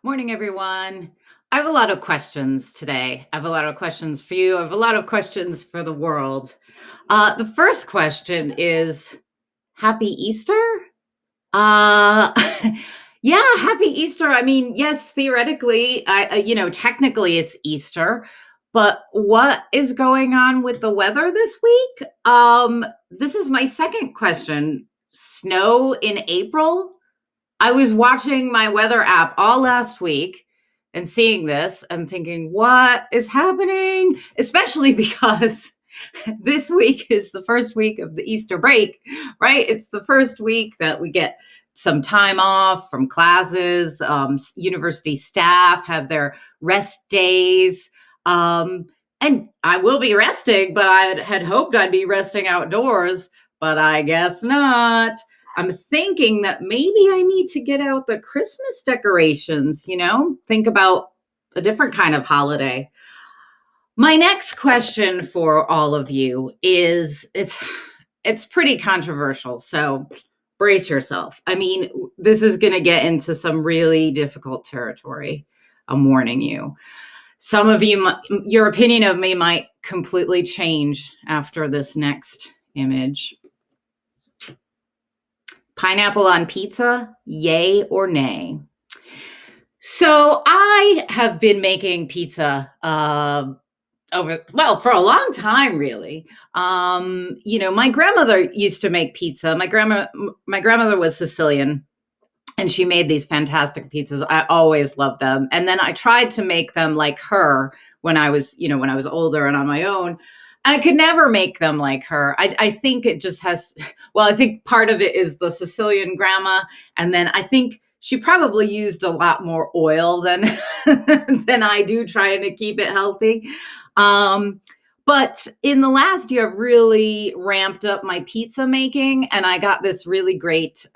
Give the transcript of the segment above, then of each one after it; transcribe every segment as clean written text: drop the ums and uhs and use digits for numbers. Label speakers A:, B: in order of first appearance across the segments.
A: Morning, everyone. I have a lot of questions today. I have a lot of questions for you. I have a lot of questions for the world. The first question is Happy Easter? Uh, yeah, Happy Easter. I mean, yes, theoretically, technically it's Easter, but what is going on with the weather this week? This is my second question. Snow in April? I was watching my weather app all last week and seeing this and thinking, what is happening? Especially because this week is the first week of the Easter break, right? It's the first week that we get some time off from classes. University staff have their rest days. And I will be resting, but I had hoped I'd be resting outdoors, but I guess not. I'm thinking that maybe I need to get out the Christmas decorations, think about a different kind of holiday. My next question for all of you is it's pretty controversial, so brace yourself. I mean, this is going to get into some really difficult territory. I'm warning you. Some of you, your opinion of me might completely change after this next image. Pineapple on pizza, yay or nay? So I have been making pizza for a long time, really. My grandmother used to make pizza. My grandmother was Sicilian, and she made these fantastic pizzas. I always loved them. And then I tried to make them like her when I was older and on my own. I could never make them like her. I think it just has, well, I think part of it is the Sicilian grandma. And then I think she probably used a lot more oil than, than I do trying to keep it healthy. But in the last year, I've really ramped up my pizza making, and I got this really great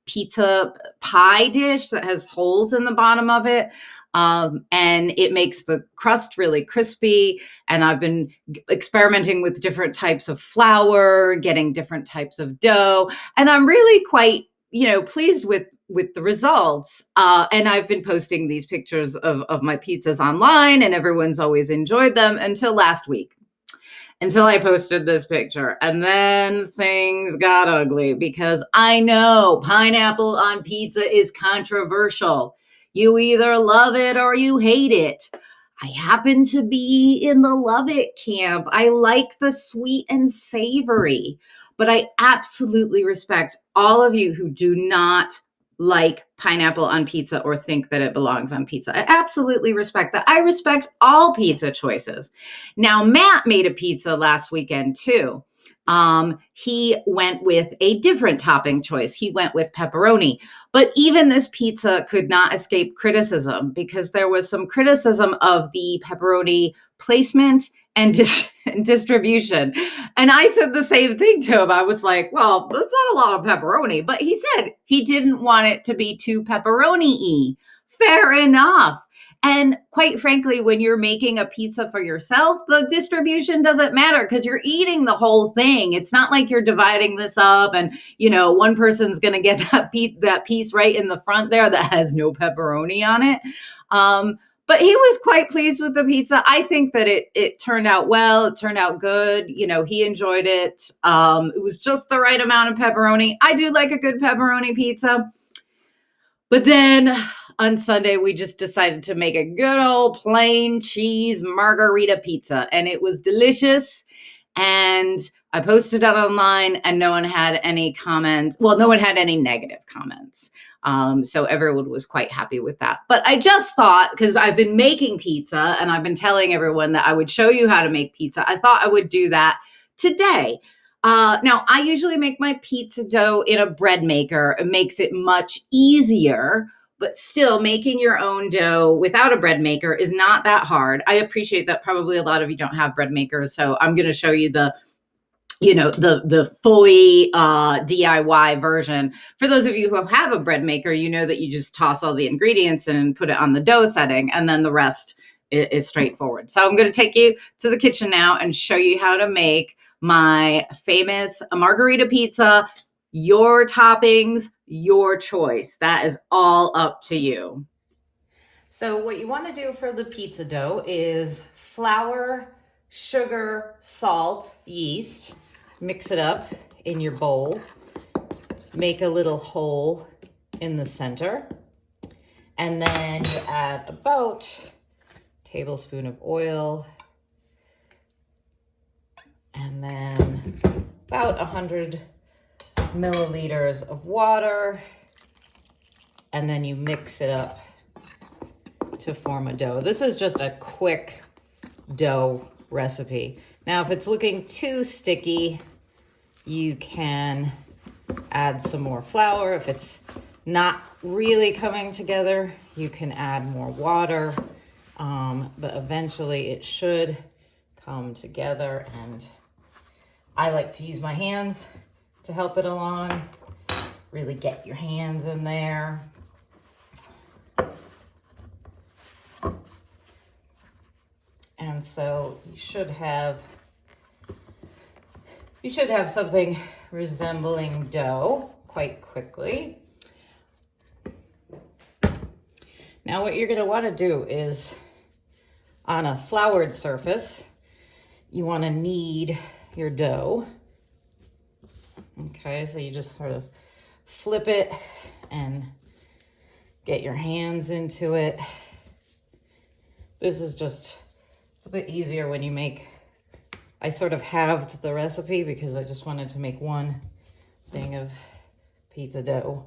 A: pizza pie dish that has holes in the bottom of it. And it makes the crust really crispy. And I've been experimenting with different types of flour, getting different types of dough. And I'm really quite, pleased with the results. And I've been posting these pictures of my pizzas online, and everyone's always enjoyed them until last week. Until I posted this picture. And then things got ugly because I know pineapple on pizza is controversial. You either love it or you hate it. I happen to be in the love it camp. I like the sweet and savory, but I absolutely respect all of you who do not like pineapple on pizza or think that it belongs on pizza. I absolutely respect that. I respect all pizza choices. Now, Matt made a pizza last weekend too. He went with a different topping choice. He went with pepperoni. But even this pizza could not escape criticism because there was some criticism of the pepperoni placement and distribution. And I said the same thing to him. I was like, well, that's not a lot of pepperoni. But he said he didn't want it to be too pepperoni-y. Fair enough. And quite frankly, when you're making a pizza for yourself, the distribution doesn't matter because you're eating the whole thing. It's not like you're dividing this up and, one person's going to get that piece right in the front there that has no pepperoni on it. But he was quite pleased with the pizza. I think that it turned out well. It turned out good. He enjoyed it. It was just the right amount of pepperoni. I do like a good pepperoni pizza. But then on Sunday, we just decided to make a good old plain cheese margarita pizza. And it was delicious. And I posted it online and no one had any comments. Well, no one had any negative comments. So everyone was quite happy with that. But I just thought, because I've been making pizza and I've been telling everyone that I would show you how to make pizza, I thought I would do that today. Now, I usually make my pizza dough in a bread maker. It makes it much easier, but still making your own dough without a bread maker is not that hard. I appreciate that probably a lot of you don't have bread makers, so I'm going to show you the fully DIY version. For those of you who have a bread maker, you know that you just toss all the ingredients and put it on the dough setting, and then the rest is straightforward. So I'm going to take you to the kitchen now and show you how to make my famous margarita pizza. Your toppings, your choice. That is all up to you. So what you want to do for the pizza dough is flour, sugar, salt, yeast, mix it up in your bowl, make a little hole in the center, and then you add about a tablespoon of oil, and then about 100 milliliters of water, and then you mix it up to form a dough. This is just a quick dough recipe. Now, if it's looking too sticky, you can add some more flour. If it's not really coming together, you can add more water, but eventually it should come together, and I like to use my hands to help it along. Really get your hands in there. And so you should have something resembling dough quite quickly. Now what you're going to want to do is, on a floured surface, you want to knead your dough. Okay, so you just sort of flip it and get your hands into it. This is just, it's a bit easier when you make, I sort of halved the recipe because I just wanted to make one thing of pizza dough.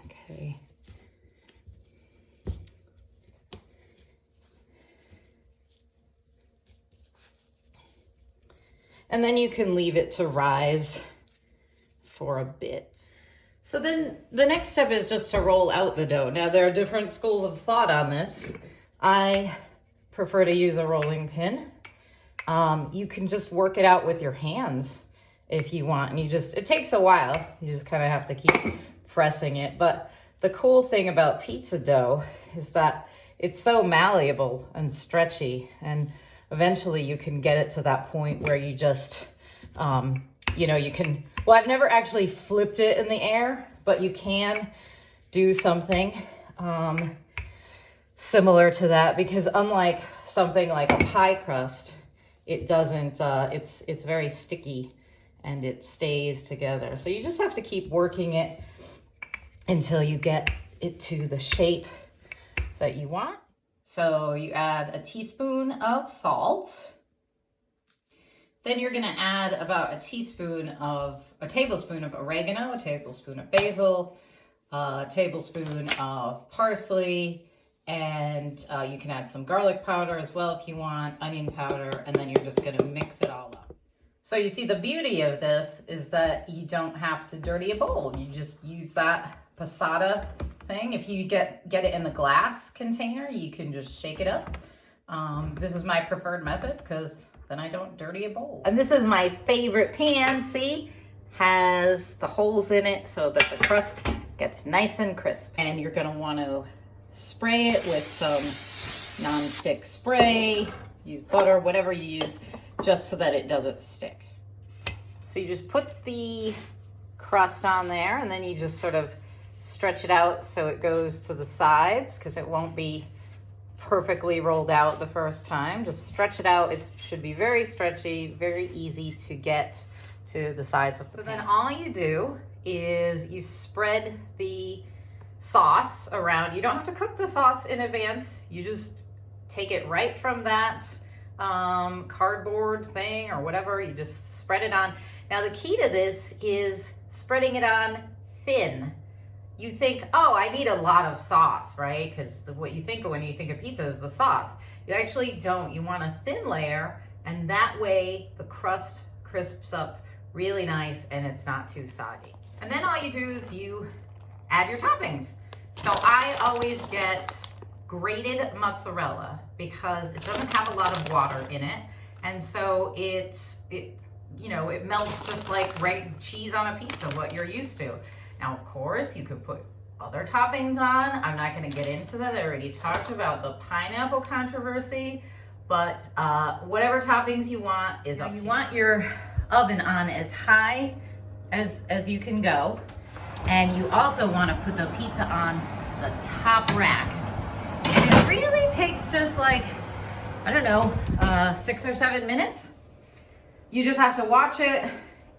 A: Okay. And then you can leave it to rise for a bit. So then the next step is just to roll out the dough. Now there are different schools of thought on this. I prefer to use a rolling pin. You can just work it out with your hands if you want. And it takes a while. You just kind of have to keep pressing it. But the cool thing about pizza dough is that it's so malleable and stretchy, and eventually you can get it to that point where you just, you can, well, I've never actually flipped it in the air, but you can do something similar to that, because unlike something like a pie crust, it doesn't, it's very sticky and it stays together. So you just have to keep working it until you get it to the shape that you want. So you add a teaspoon of salt. Then you're gonna add about a tablespoon of oregano, a tablespoon of basil, a tablespoon of parsley, and you can add some garlic powder as well if you want, onion powder, and then you're just gonna mix it all up. So you see, the beauty of this is that you don't have to dirty a bowl. You just use that passata thing. If you get it in the glass container, you can just shake it up. This is my preferred method because then I don't dirty a bowl. And this is my favorite pan, see? Has the holes in it so that the crust gets nice and crisp. And you're gonna wanna spray it with some non-stick spray, use butter, whatever you use, just so that it doesn't stick. So you just put the crust on there, and then you just sort of stretch it out so it goes to the sides, because it won't be perfectly rolled out the first time. Just stretch it out. It should be very stretchy, very easy to get to the sides of the pan. So then all you do is you spread the sauce around. You don't have to cook the sauce in advance. You just take it right from that cardboard thing or whatever. You just spread it on. Now the key to this is spreading it on thin. You think, oh, I need a lot of sauce, right? Because what you think of when you think of pizza is the sauce. You actually don't. You want a thin layer, and that way the crust crisps up really nice and it's not too soggy. And then all you do is you add your toppings. So I always get grated mozzarella because it doesn't have a lot of water in it. And so it melts just like cheese on a pizza, what you're used to. Now, of course, you could put other toppings on. I'm not going to get into that. I already talked about the pineapple controversy, but whatever toppings you want is up to you. You want your oven on as high as you can go. And you also want to put the pizza on the top rack. And it really takes just like, I don't know, 6 or 7 minutes. You just have to watch it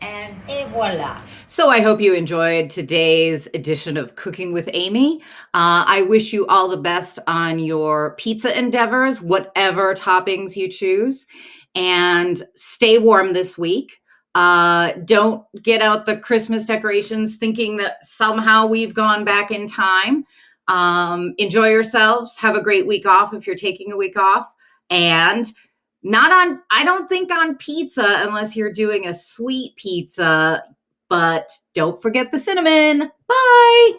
A: and voila. So I hope you enjoyed today's edition of Cooking with Amy. I wish you all the best on your pizza endeavors, whatever toppings you choose, and stay warm this week. Don't get out the Christmas decorations thinking that somehow we've gone back in time. Enjoy yourselves. Have a great week off if you're taking a week off. And I don't think on pizza unless you're doing a sweet pizza, but don't forget the cinnamon. Bye.